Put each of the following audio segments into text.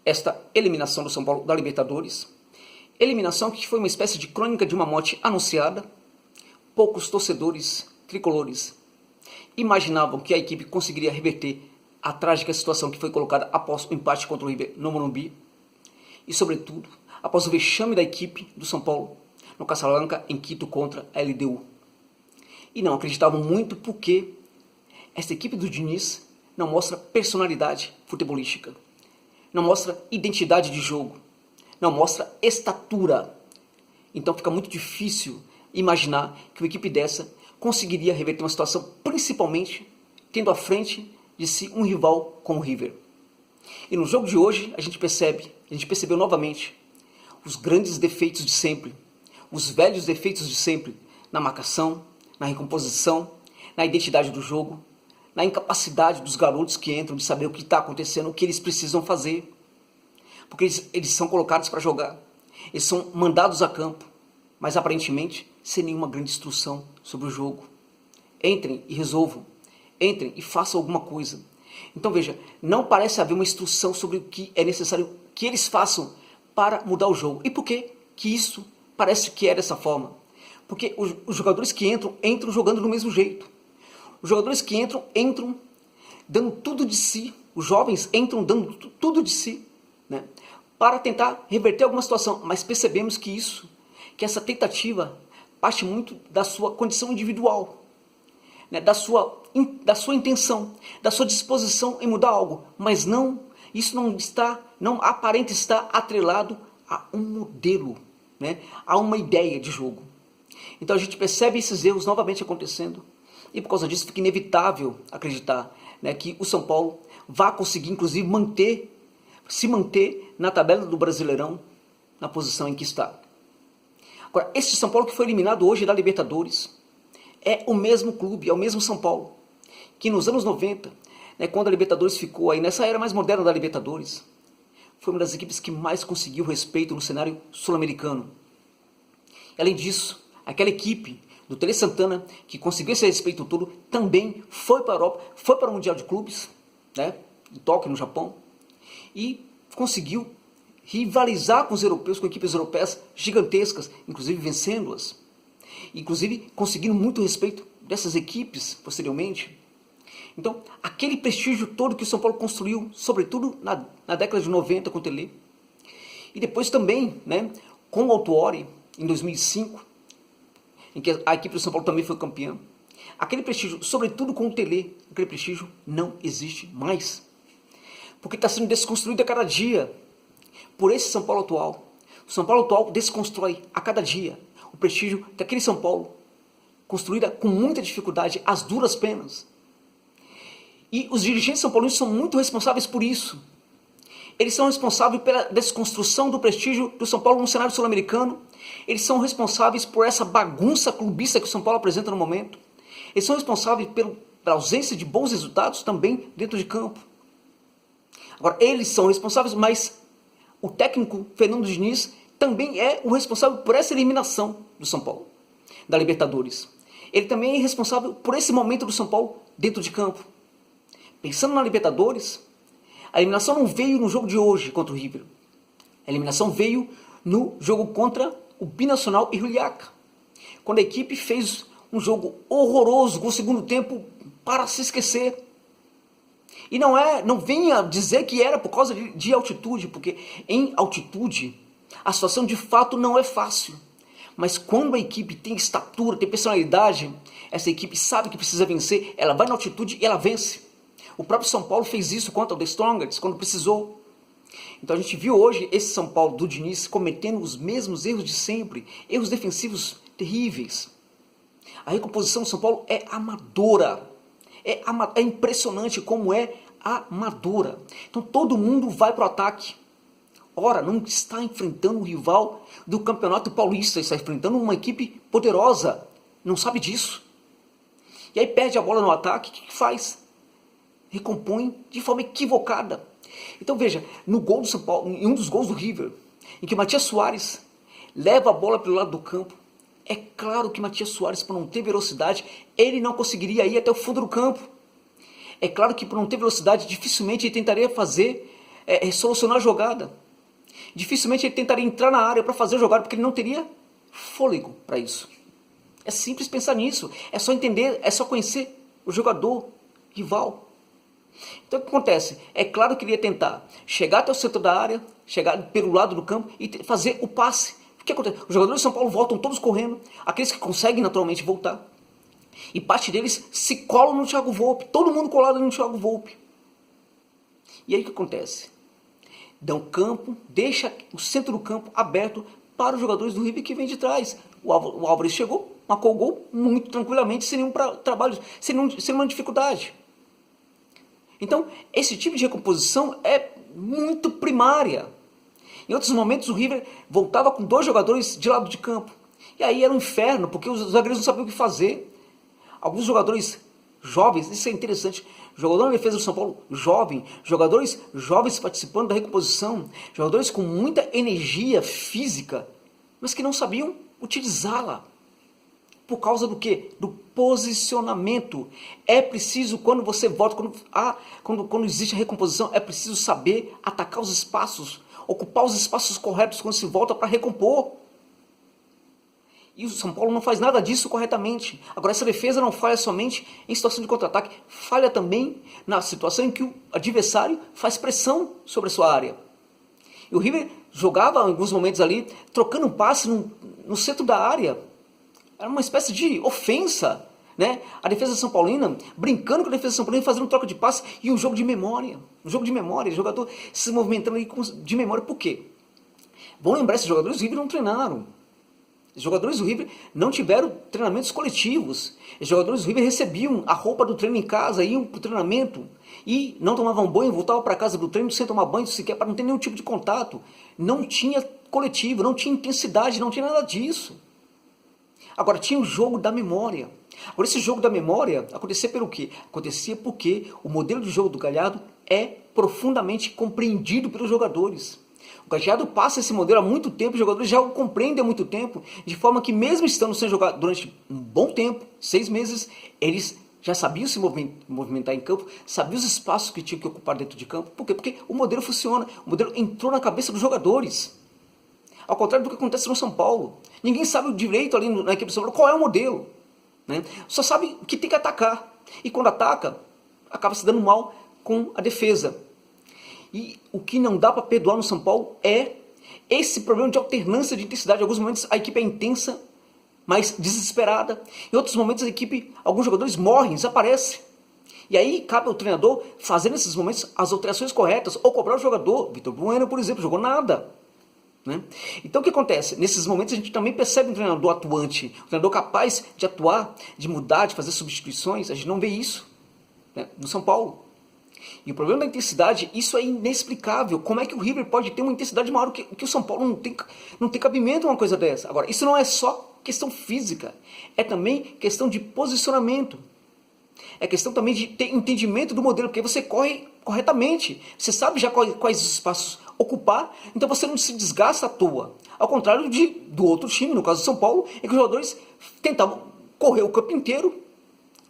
esta eliminação do São Paulo da Libertadores. Eliminação que foi uma espécie de crônica de uma morte anunciada. Poucos torcedores tricolores imaginavam que a equipe conseguiria reverter a trágica situação que foi colocada após o empate contra o River no Morumbi. E, sobretudo, após o vexame da equipe do São Paulo no Casablanca, em Quito, contra a LDU. E não acreditavam muito porque esta equipe do Diniz não mostra personalidade futebolística, não mostra identidade de jogo, não mostra estatura. Então fica muito difícil imaginar que uma equipe dessa conseguiria reverter uma situação, principalmente tendo à frente de si um rival como o River. E no jogo de hoje a gente percebeu novamente os grandes defeitos de sempre, os velhos defeitos de sempre, na marcação, na recomposição, na identidade do jogo, na incapacidade dos garotos que entram de saber o que está acontecendo, o que eles precisam fazer. Porque eles são colocados para jogar, eles são mandados a campo, mas aparentemente sem nenhuma grande instrução sobre o jogo. Entrem e resolvam, entrem e façam alguma coisa. Então veja, não parece haver uma instrução sobre o que é necessário que eles façam para mudar o jogo. E por que isso parece que é dessa forma? Porque os jogadores que entram jogando do mesmo jeito. Os jogadores que entram dando tudo de si. Os jovens entram dando tudo de si, né, para tentar reverter alguma situação. Mas percebemos que essa tentativa parte muito da sua condição individual, né, da sua intenção, da sua disposição em mudar algo. Mas isso não aparenta estar atrelado a um modelo, né, a uma ideia de jogo. Então a gente percebe esses erros novamente acontecendo. E por causa disso fica inevitável acreditar, né, que o São Paulo vá conseguir, inclusive, se manter na tabela do Brasileirão, na posição em que está. Agora, esse São Paulo que foi eliminado hoje da Libertadores é o mesmo clube, é o mesmo São Paulo, que nos anos 90, né, quando a Libertadores ficou aí, nessa era mais moderna da Libertadores, foi uma das equipes que mais conseguiu respeito no cenário sul-americano. Além disso, aquela equipe do Tele Santana, que conseguiu esse respeito todo, também foi para a Europa, foi para o Mundial de Clubes, né, em Tóquio, no Japão, e conseguiu rivalizar com os europeus, com equipes europeias gigantescas, inclusive vencendo-as, inclusive conseguindo muito respeito dessas equipes posteriormente. Então, aquele prestígio todo que o São Paulo construiu, sobretudo na década de 90 com o Tele, e depois também, né, com o Autuori, em 2005, em que a equipe do São Paulo também foi campeã. Aquele prestígio, sobretudo com o Tele, aquele prestígio não existe mais. Porque está sendo desconstruído a cada dia por esse São Paulo atual. O São Paulo atual desconstrói a cada dia o prestígio daquele São Paulo, construída com muita dificuldade, às duras penas. E os dirigentes são paulinos são muito responsáveis por isso. Eles são responsáveis pela desconstrução do prestígio do São Paulo no cenário sul-americano. Eles são responsáveis por essa bagunça clubista que o São Paulo apresenta no momento. Eles são responsáveis pela ausência de bons resultados também dentro de campo. Agora, eles são responsáveis, mas o técnico Fernando Diniz também é o responsável por essa eliminação do São Paulo, da Libertadores. Ele também é responsável por esse momento do São Paulo dentro de campo. Pensando na Libertadores, a eliminação não veio no jogo de hoje contra o River. A eliminação veio no jogo contra o Binacional e Juliaca, quando a equipe fez um jogo horroroso com o segundo tempo para se esquecer. E não venha dizer que era por causa de altitude, porque em altitude a situação de fato não é fácil. Mas quando a equipe tem estatura, tem personalidade, essa equipe sabe que precisa vencer, ela vai na altitude e ela vence. O próprio São Paulo fez isso contra o The Strongest, quando precisou. Então a gente viu hoje esse São Paulo do Diniz cometendo os mesmos erros de sempre, erros defensivos terríveis. A recomposição do São Paulo é amadora. É impressionante como é amadora. Então todo mundo vai para o ataque. Ora, não está enfrentando um rival do Campeonato Paulista, está enfrentando uma equipe poderosa. Não sabe disso. E aí perde a bola no ataque, o que faz? Recompõe de forma equivocada. Então veja, no gol do São Paulo, em um dos gols do River, em que o Matias Soares leva a bola pelo lado do campo, é claro que Matias Soares, por não ter velocidade, ele não conseguiria ir até o fundo do campo. É claro que por não ter velocidade, dificilmente ele tentaria fazer solucionar a jogada. Dificilmente ele tentaria entrar na área para fazer a jogada, porque ele não teria fôlego para isso. É simples pensar nisso, é só entender, é só conhecer o jogador rival. Então o que acontece? É claro que ele ia tentar chegar até o centro da área, chegar pelo lado do campo e fazer o passe. O que acontece? Os jogadores de São Paulo voltam todos correndo, aqueles que conseguem naturalmente voltar. E parte deles se colam no Thiago Volpi, todo mundo colado no Thiago Volpi. E aí o que acontece? Dão campo, deixa o centro do campo aberto para os jogadores do River que vem de trás. O Álvares chegou, marcou o gol muito tranquilamente, sem nenhum trabalho, sem nenhuma dificuldade. Então, esse tipo de recomposição é muito primária. Em outros momentos, o River voltava com 2 jogadores de lado de campo. E aí era um inferno, porque os zagueiros não sabiam o que fazer. Alguns jogadores jovens, isso é interessante, jogador na defesa do São Paulo jovem, jogadores jovens participando da recomposição, jogadores com muita energia física, mas que não sabiam utilizá-la. Por causa do quê? Do posicionamento. É preciso, quando você volta, quando existe a recomposição, é preciso saber atacar os espaços, ocupar os espaços corretos quando se volta para recompor. E o São Paulo não faz nada disso corretamente. Agora, essa defesa não falha somente em situação de contra-ataque, falha também na situação em que o adversário faz pressão sobre a sua área. E o River jogava em alguns momentos ali, trocando um passe no centro da área. Era uma espécie de ofensa, né? A defesa São Paulina, brincando com a defesa São Paulina, fazendo troca de passe e um jogo de memória. Um jogo de memória, o jogador se movimentando aí de memória. Por quê? Bom lembrar, esses jogadores do River não treinaram. Os jogadores do River não tiveram treinamentos coletivos. Os jogadores do River recebiam a roupa do treino em casa, iam para o treinamento e não tomavam banho, voltavam para casa do treino sem tomar banho sequer, para não ter nenhum tipo de contato. Não tinha coletivo, não tinha intensidade, não tinha nada disso. Agora, tinha o jogo da memória. Agora, esse jogo da memória acontecia pelo quê? Acontecia porque o modelo de jogo do Galhardo é profundamente compreendido pelos jogadores. O Galhardo passa esse modelo há muito tempo, os jogadores já o compreendem há muito tempo, de forma que mesmo estando sem jogar durante um bom tempo, 6 meses, eles já sabiam se movimentar em campo, sabiam os espaços que tinham que ocupar dentro de campo. Por quê? Porque o modelo funciona, o modelo entrou na cabeça dos jogadores. Ao contrário do que acontece no São Paulo. Ninguém sabe direito ali na equipe do São Paulo qual é o modelo. Né? Só sabe que tem que atacar. E quando ataca, acaba se dando mal com a defesa. E o que não dá para perdoar no São Paulo é esse problema de alternância de intensidade. Em alguns momentos a equipe é intensa, mas desesperada. Em outros momentos a equipe, alguns jogadores morrem, desaparecem. E aí cabe ao treinador fazer nesses momentos as alterações corretas, ou cobrar o jogador. Vitor Bueno, por exemplo, jogou nada. Né? Então o que acontece? Nesses momentos a gente também percebe um treinador atuante, um treinador capaz de atuar, de mudar, de fazer substituições. A gente não vê isso, né, no São Paulo. E o problema da intensidade, isso é inexplicável. Como é que o River pode ter uma intensidade maior que o São Paulo? Não tem cabimento uma coisa dessa. Agora, isso não é só questão física, é também questão de posicionamento. É questão também de ter entendimento do modelo, porque você corre corretamente, você sabe já quais espaços ocupar, então você não se desgasta à toa. Ao contrário do outro time, no caso do São Paulo, em que os jogadores tentavam correr o campo inteiro,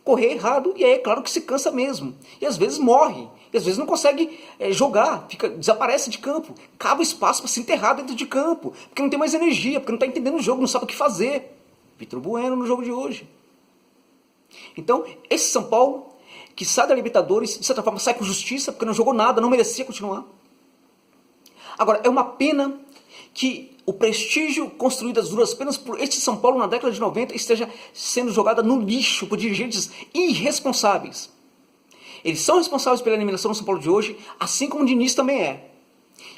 correr errado, e aí é claro que se cansa mesmo. E às vezes morre, e às vezes não consegue jogar, desaparece de campo, cava espaço para se enterrar dentro de campo, porque não tem mais energia, porque não está entendendo o jogo, não sabe o que fazer. Vitor Bueno no jogo de hoje. Então, esse São Paulo, que sai da Libertadores, de certa forma sai com justiça, porque não jogou nada, não merecia continuar. Agora, é uma pena que o prestígio construído às duras penas por este São Paulo na década de 90 esteja sendo jogado no lixo por dirigentes irresponsáveis. Eles são responsáveis pela eliminação do São Paulo de hoje, assim como o Diniz também é.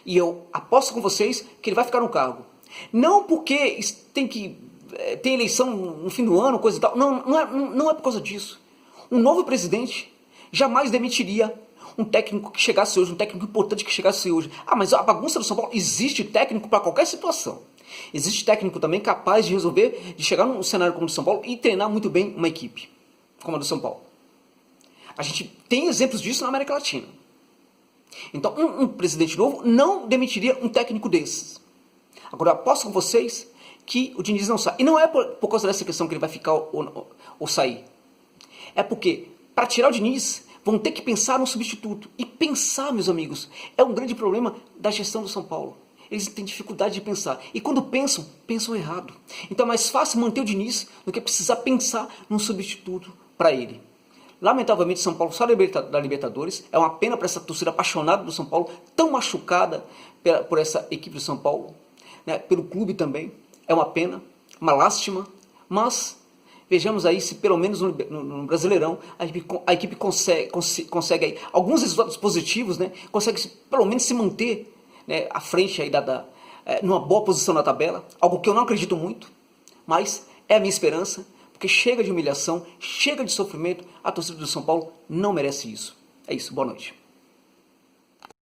E eu aposto com vocês que ele vai ficar no cargo. Não porque tem eleição no fim do ano, coisa e tal. Não é por causa disso. Um novo presidente jamais demitiria um técnico que chegasse hoje, um técnico importante que chegasse hoje. Ah, mas a bagunça do São Paulo, existe técnico para qualquer situação. Existe técnico também capaz de resolver, de chegar num cenário como o do São Paulo e treinar muito bem uma equipe, como a do São Paulo. A gente tem exemplos disso na América Latina. Então, um presidente novo não demitiria um técnico desses. Agora, eu aposto com vocês que o Diniz não sai. E não é por causa dessa questão que ele vai ficar ou sair. É porque, para tirar o Diniz, vão ter que pensar no substituto. E pensar, meus amigos, é um grande problema da gestão do São Paulo. Eles têm dificuldade de pensar. E quando pensam, pensam errado. Então é mais fácil manter o Diniz do que precisar pensar num substituto para ele. Lamentavelmente, São Paulo só da Libertadores. É uma pena para essa torcida apaixonada do São Paulo, tão machucada por essa equipe do São Paulo, né, pelo clube também. É uma pena, uma lástima, mas vejamos aí se pelo menos no Brasileirão a equipe consegue aí alguns resultados positivos, né, consegue pelo menos se manter, né, à frente aí numa boa posição na tabela, algo que eu não acredito muito, mas é a minha esperança, porque chega de humilhação, chega de sofrimento, a torcida do São Paulo não merece isso. É isso, boa noite.